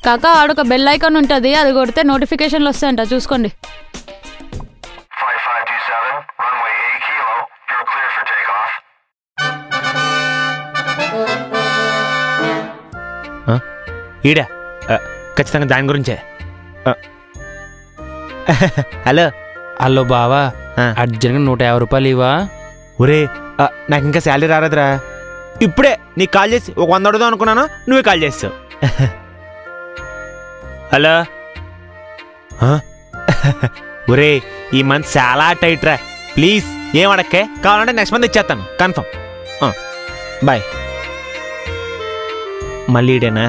కాకా ఆడొక bell icon ఉంటుంది, అది కొడితే నోటిఫికేషన్లు వస్తాయంట, చూసుకోండి. ఈడా ఖచ్చితంగా దాని గురించే. హలో హలో బావా, అర్జెంట్గా 150 రూపాయలు ఇవా? ఒరే నాకు ఇంకా శాలరీ రాలేదురా. ఇప్పుడే నీకు కాల్ చేసి ఒక 100 అడుగుదాం అనుకున్నాను, నువ్వే కాల్ చేస్తావు. హలో ఒరే ఈ మంత్ చాలా టైట్ రా, ప్లీజ్ ఏం అడక్కే, కావాలంటే నెక్స్ట్ మంత్ ఇచ్చేస్తాను కన్ఫర్మ్. బాయ్. మళ్ళీ ఇడేనా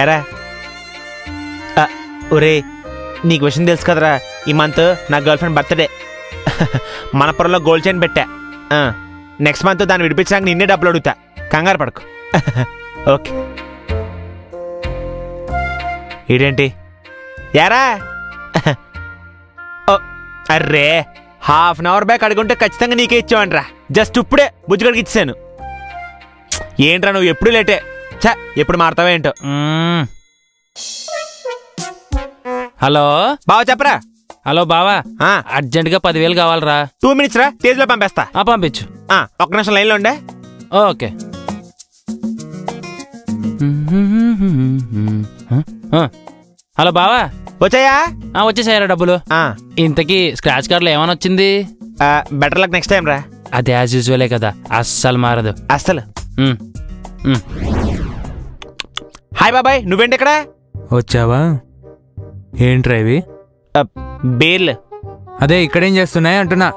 ఏరా? ఒరే నీకు విషయం తెలుసు కదరా, ఈ మంత్ నా గర్ల్ ఫ్రెండ్ బర్త్డే. మనపురంలో గోల్డ్ చైన్ పెట్టా. నెక్స్ట్ మంత్ దాన్ని విడిపించడానికి నిన్నే డబ్బులు అడుగుతా, కంగారు పడకు. ఓకే. ఇదేంటి యారా? అర్రే హాఫ్ అన్ అవర్ బ్యాక్ అడుగుంటే ఖచ్చితంగా నీకే ఇచ్చావంట్రా, జస్ట్ ఇప్పుడే బుజ్జిగడికి ఇచ్చాను. ఏంట్రా నువ్వు ఎప్పుడు లేటే, చా ఎప్పుడు మారుతావేంటో. హలో బావా చెప్పరా. హలో బావా, అర్జెంట్గా 10,000 కావాలరా. 2 minutes రా, తేజ్లో పంపేస్తా. పంపించు. ఒక్క నిమిషం లైన్లో ఉండే. ఓకే. హలో బావా, వచ్చాయా? వచ్చేసాయరా డబ్బులు. ఇంతకీ స్క్రాచ్ కార్డులో ఏమని వచ్చింది? బెటర్ లక్ నెక్స్ట్ టైం రా. అది యాజ్ యూజువలే కదా, అస్సలు మారదు అస్సలు. హాయ్ బాబాయ్, నువ్వేంటి ఇక్కడ? వచ్చావా? ఏంట్రా ఇవి? బేర్లు. అదే ఇక్కడేం చేస్తున్నాయి అంటున్నా.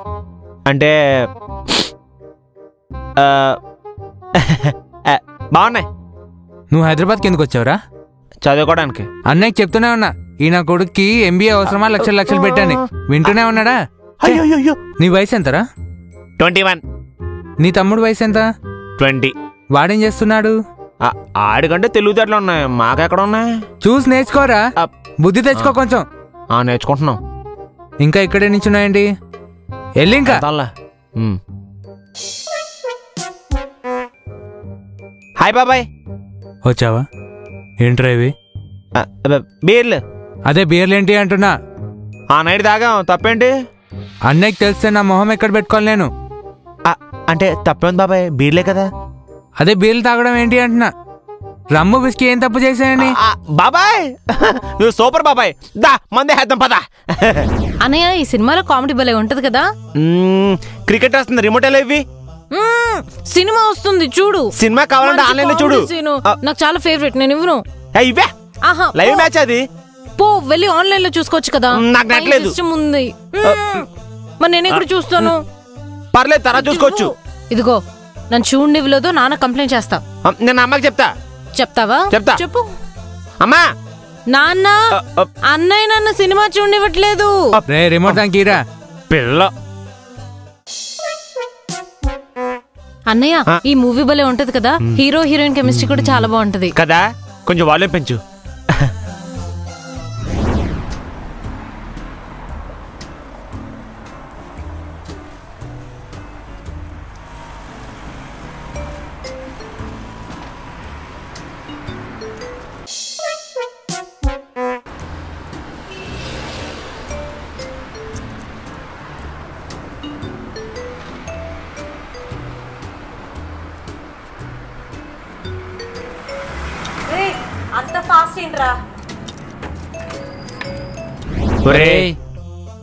అంటే బాగున్నాయి. నువ్వు హైదరాబాద్కి ఎందుకు వచ్చావురా? చదువుకోవడానికి. అన్నయ్యకి చెప్తూనే ఉన్నా, ఈ నా కొడుక్కి MBA అవసరమా, లక్షలు లక్షలు పెట్టాని. వింటూనే ఉన్నాడా? నీ వయసు ఎంతరా? 21. నీ తమ్ముడు వయసు ఎంత? 20. వాడేం చేస్తున్నాడు? ఆడికంటే తెలివితేటలు ఉన్నాయి, మాకెక్కడ ఉన్నాయి? చూసి నేర్చుకోరా, బుద్ధి తెచ్చుకో కొంచెం. నేర్చుకుంటున్నాం. ఇంకా ఇక్కడే నించున్నాయండి, వెళ్ళి ఇంకా. హాయ్ బాబాయ్. వచ్చావా? ఏంట్రా ఇవి? బీర్లు. అదే బీర్లేంటి అంటున్నా. నైట్ తాగాం, తప్పేంటి? అన్నయ్యకి తెలిస్తే నా మొహం ఎక్కడ పెట్టుకోవాలి నేను? అంటే తప్పేంది బాబాయ్, బీర్లే కదా. అదే బీర్లు తాగడం ఏంటి అంటున్నా. రమ్ము విస్కీ ఏం తప్పు చేశాయని? బాబాయ్ నువ్వు సూపర్ బాబాయ్, దా మందే హేద్దాం పదా. అన్నయ్య ఈ సినిమాలో కామెడీ భలే ఉంటది కదా. క్రికెట్ వస్తుంది, రిమోట్ ఎలా ఇవి? సినిమా వస్తుంది చూడు. సినిమా కావాలంటే ఆన్లైన్ లో చూడు. నాకు చాలా ఫేవరెట్, నేను ఇవ్వను. ఇవే లైవ్ మ్యాచ్ అది. పో వెళ్ళి ఆన్లైన్ లో చూసుకోవచ్చు కదా. నాకు నెట్లేదు. ఉంది మరి నేను ఇక్కడ చూస్తాను. పర్లేదు తర్వాత చూసుకోవచ్చు. ఇదిగో నన్ను చూడనివ్వలేదు, నాన్న కంప్లైంట్ చేస్తా. నేను అమ్మకి చెప్తా. చెప్తావా? చెప్తా. చెప్పు. అమ్మా నాన్న, అన్నయ్య నన్ను సినిమా చూడనివ్వట్లేదు. రిమోట్ దానికిరా పిల్ల. అన్నయ్య ఈ మూవీ భలే ఉంటది కదా, హీరో హీరోయిన్ కెమిస్ట్రీ కూడా చాలా బాగుంటది కదా. కొంచెం వాల్యూమ్ పెంచు. అంత ఫాస్ట్ ఏంట్రా?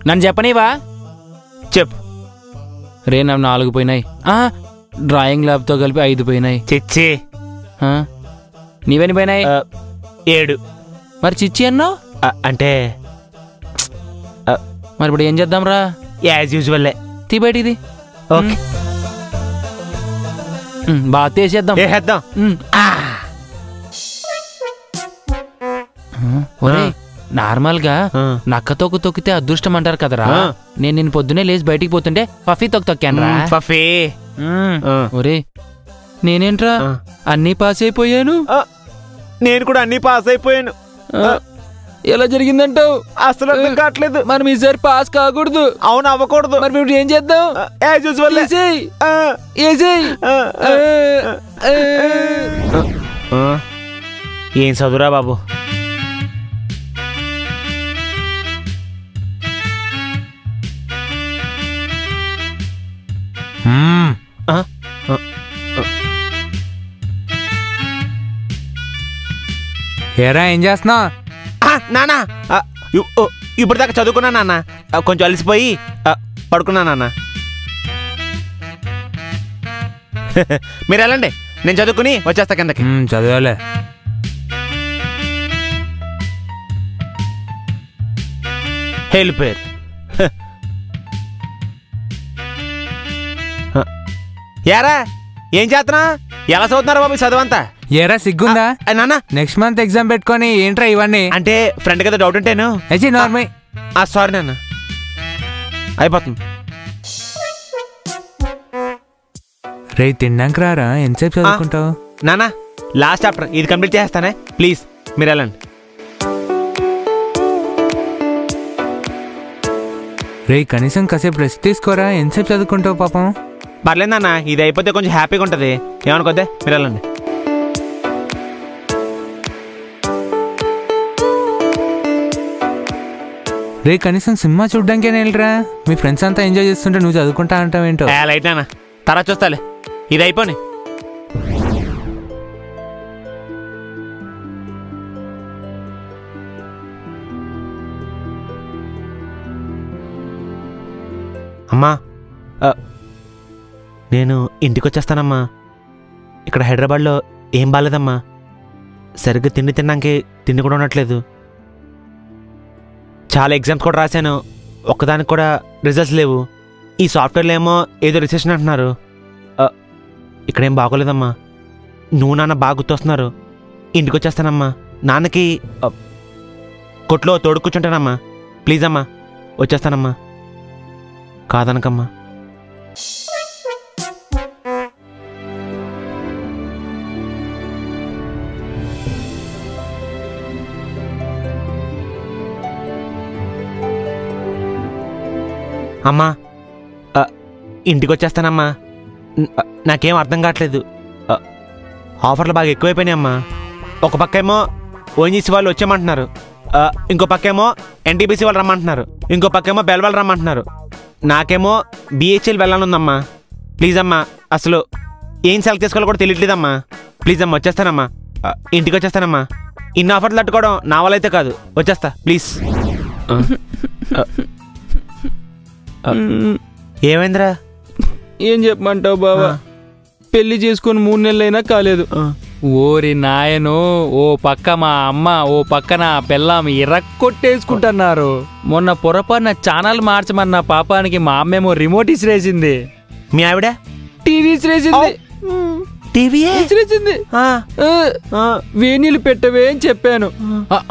నన్ను చెప్పనివా? చెప్పు. రే నా 4 పోయినాయి. డ్రాయింగ్ ల్యాబ్ తో కలిపి 5 పోయినాయి. చిచ్చి. నీవెన్ని పోయినాయి? 7. మరి చిచ్చి అన్నావు అంటే మరి ఇప్పుడు ఏం చేద్దాం రా? As usual. తీ బయటిది. ఓకే బాగా తీసేద్దాం. నార్మల్ గా నక్క తొక్కు తొక్కితే అదృష్టం అంటారు కదరా. నేను నిన్ను పొద్దునే లేచి బయటికి పోతుంటే పఫీ తొక్కాను రా. పఫీ. ఒరే నేనేంట్రా అన్నీ పాస్ అయిపోయాను. నేను కూడా అన్ని పాస్ అయిపోయాను. ఎలా జరిగిందంటావు? అసలు అర్థం కావట్లేదు. మనం ఈసారి పాస్ కాకూడదు. అవును అవ్వకూడదు. మరి ఇప్పుడు ఏం చేద్దాం? As usual. ఏం చదువురా బాబు. ఏరా ఏం చేస్తున్నావు? నాన్న ఇప్పుడు దాకా చదువుకున్నా నాన్న, కొంచెం అలసిపోయి పడుకున్నా నాన్న. మీరు వెళ్ళండి, నేను చదువుకుని వచ్చేస్తా కిందకి. చదవాలే. వెళ్ళిపోయారు. యారా ఏం చేస్తున్నా? ఎలా చదువుతున్నారు బాబు చదువంతా? ఏరా సిగ్గుందా నాన్న? నెక్స్ట్ మంత్ ఎగ్జామ్ పెట్టుకొని ఏంట్రా ఇవన్నీ? అంటే ఫ్రెండ్ కదా డౌట్ ఉంటేను. సారీ నాన్న, అయిపోతుంది. రే తిన్నాక రారా, ఎంతసేపు చదువుకుంటావు? నాన్న లాస్ట్ చాప్టర్ ఇది కంప్లీట్ చేస్తానే, ప్లీజ్ మీరు వెళ్ళండి. రే కనీసం కాసేపు రెస్ట్ తీసుకోరా, ఎంతసేపు చదువుకుంటావు పాపం? పర్లేదు నాన్న, ఇది అయిపోతే కొంచెం హ్యాపీగా ఉంటుంది, ఏమనుకోద్దే మీరు వెళ్ళండి. రే కనీసం సినిమా చూడ్డానికే వెళ్ళరా, మీ ఫ్రెండ్స్ అంతా ఎంజాయ్ చేస్తుంటే నువ్వు చదువుకుంటా అంటావేంటో? లైట్ నాన్న, తర్వాత చూస్తాలే, ఇది అయిపోయి. అమ్మా నేను ఇంటికి వచ్చేస్తానమ్మా. ఇక్కడ హైదరాబాద్లో ఏం బాగాలేదమ్మా, సరిగ్గా తిన్నాకే తిండి కూడా ఉండట్లేదు. చాలా ఎగ్జామ్స్ కూడా రాశాను, ఒక్కదానికి కూడా రిజల్ట్స్ లేవు. ఈ సాఫ్ట్వేర్లో ఏమో ఏదో రిసెషన్ అంటున్నారు. ఇక్కడేం బాగోలేదమ్మా. నువ్వు నాన్న బాగా గుర్తొస్తున్నారు. ఇంటికి వచ్చేస్తానమ్మా, నాన్నకి కొట్లో తోడు కూర్చుంటానమ్మా. ప్లీజ్ అమ్మా వచ్చేస్తానమ్మా, కాదనకమ్మా. అమ్మా ఇంటికి వచ్చేస్తానమ్మా, నాకేం అర్థం కావట్లేదు. ఆఫర్లు బాగా ఎక్కువైపోయినాయి అమ్మా. ఒక పక్క ఏమో ఓఎన్జీసీ వాళ్ళు వచ్చేయమంటున్నారు, ఇంకో పక్క ఏమో ఎన్టీపీసీ వాళ్ళు రమ్మంటున్నారు, ఇంకో పక్క ఏమో బెల్ వాళ్ళు రమ్మంటున్నారు. నాకేమో బిహెచ్ఎల్ వెళ్ళానుందమ్మా. ప్లీజ్ అమ్మా, అసలు ఏం సెలెక్ట్ చేసుకోవాలో కూడా తెలియట్లేదమ్మా. ప్లీజ్ అమ్మా వచ్చేస్తానమ్మా, ఇంటికి వచ్చేస్తానమ్మా. ఇన్ని ఆఫర్లు తట్టుకోవడం నా వల్ల అయితే కాదు, వచ్చేస్తా ప్లీజ్. ఏమైందిరా? ఏం చెప్పమంటావు బావా, పెళ్లి చేసుకుని 3 నెలలైనా కాలేదు. ఓరి నాయనో, ఓ పక్క మా అమ్మ, ఓ పక్క నా పెళ్ళాం ఇరక్కొట్టేసుకుంటున్నారు. మొన్న పొరపాటున ఛానల్ మార్చమన్న పాపానికి మా అమ్మేమో రిమోట్ ఇసిరేసింది. మీ ఆవిడ టీవీ ఇసిరేసింది. టీవీ ఇసిరేసింది. వేణీళ్ళు పెట్టవే అని చెప్పాను.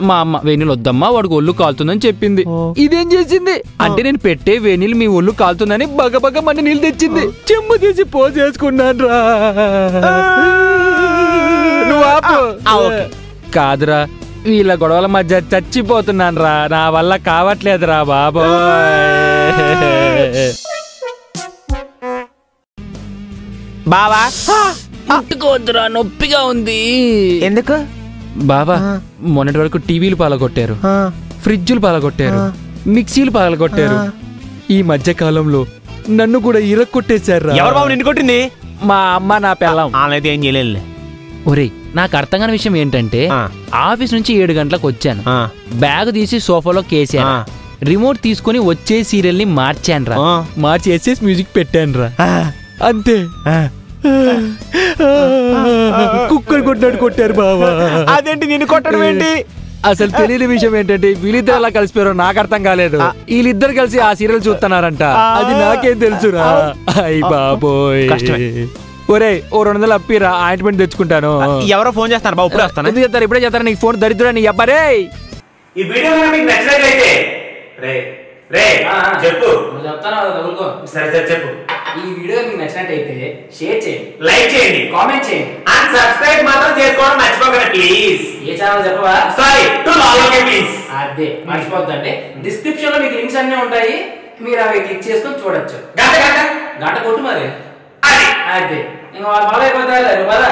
మా అమ్మ వేణీళ్ళు వద్దమ్మా, వాడికి ఒళ్ళు కాలుతుందని చెప్పింది. ఇదేం చేసింది అంటే నేను పెట్టే వేణీళ్ళు మీ ఒళ్ళు కాలుతుందని బగబగ మన నీళ్ళు తెచ్చింది. చెమ్ము తీసి పోసేసుకున్నాను రా. నువ్వు ఆపు. కాదురా, వీళ్ళ గొడవల మధ్య చచ్చిపోతున్నాను రా, నా వల్ల కావట్లేదురా బాబోయ్. బావా ముట్టుకోవద్దురా, నొప్పిగా ఉంది. ఎందుకు బాబా? మొన్నటి వరకు టీవీలు పాలగొట్టారు, ఫ్రిడ్జులు పాలగొట్టారు, మిక్సీలు పాలగొట్టారు. ఈ మధ్య కాలంలో నన్ను కూడా ఇరక్కొట్టేశారు. ఎవరు బాబు నిన్ను కొట్టింది? మా అమ్మ నా పెళ్ళాం. అయితే ఏం చేయలేదు. ఒరేయ్ నాకు అర్థం కాని విషయం ఏంటంటే, ఆఫీస్ నుంచి 7 గంటలకు వచ్చాను, బ్యాగ్ తీసి సోఫాలో కేసాను, రిమోట్ తీసుకుని వచ్చే సీరియల్ ని మార్చాను రా, మార్చి ఎస్ఎస్ మ్యూజిక్ పెట్టాను రా, అంతే. కుక్కర్ కొట్టాడు కొట్టారు బావా. అదేంటి నిన్ను కొట్టడం ఏంటి? అసలు తెలియని విషయం ఏంటంటే వీళ్ళిద్దరు అలా కలిసిపోయారో నాకు అర్థం కాలేదు. వీళ్ళిద్దరు కలిసి ఆ సీరియల్ చూస్తున్నారంట, అది నాకేం తెలుసురా. అయ్య బాబోయ్. ఒరే ఓ 200 అప్పిరా, ఆయింట్మెంట్ తెచ్చుకుంటాను. ఎవరో ఫోన్ చేస్తారు బాబు, ఇప్పుడే వస్తాను. ఎందుకు చేస్తారు? ఇప్పుడే చేస్తారు. నీకు ఫోన్ దరిద్రుడా నీ అబ్బారే. ఈ వీడియో మీకు నచ్చినట్లయితే చెప్పు. సరే చెప్పు. ఈ వీడియో మీకు నచ్చినట్టయితే షేర్ చేయండి, లైక్ చేయండి, కామెంట్ చేయండి, అండ్ సబ్స్క్రైబ్ మాత్రం చేసుకోవడం మర్చిపోకండి ప్లీజ్. ఏ ఛానల్ చెప్పవా? సారీ టు లాలోకే ప్లీజ్. అదే మర్చిపోద్దండి. డిస్క్రిప్షన్ లో మీకు లింక్స్ అన్నీ ఉంటాయి, మీరు అవి క్లిక్ చేసుకొని చూడొచ్చు. గంట కొట్టు మరి. అదే ఇంకా వాళ్ళు ఫాలో అయిపోతారు.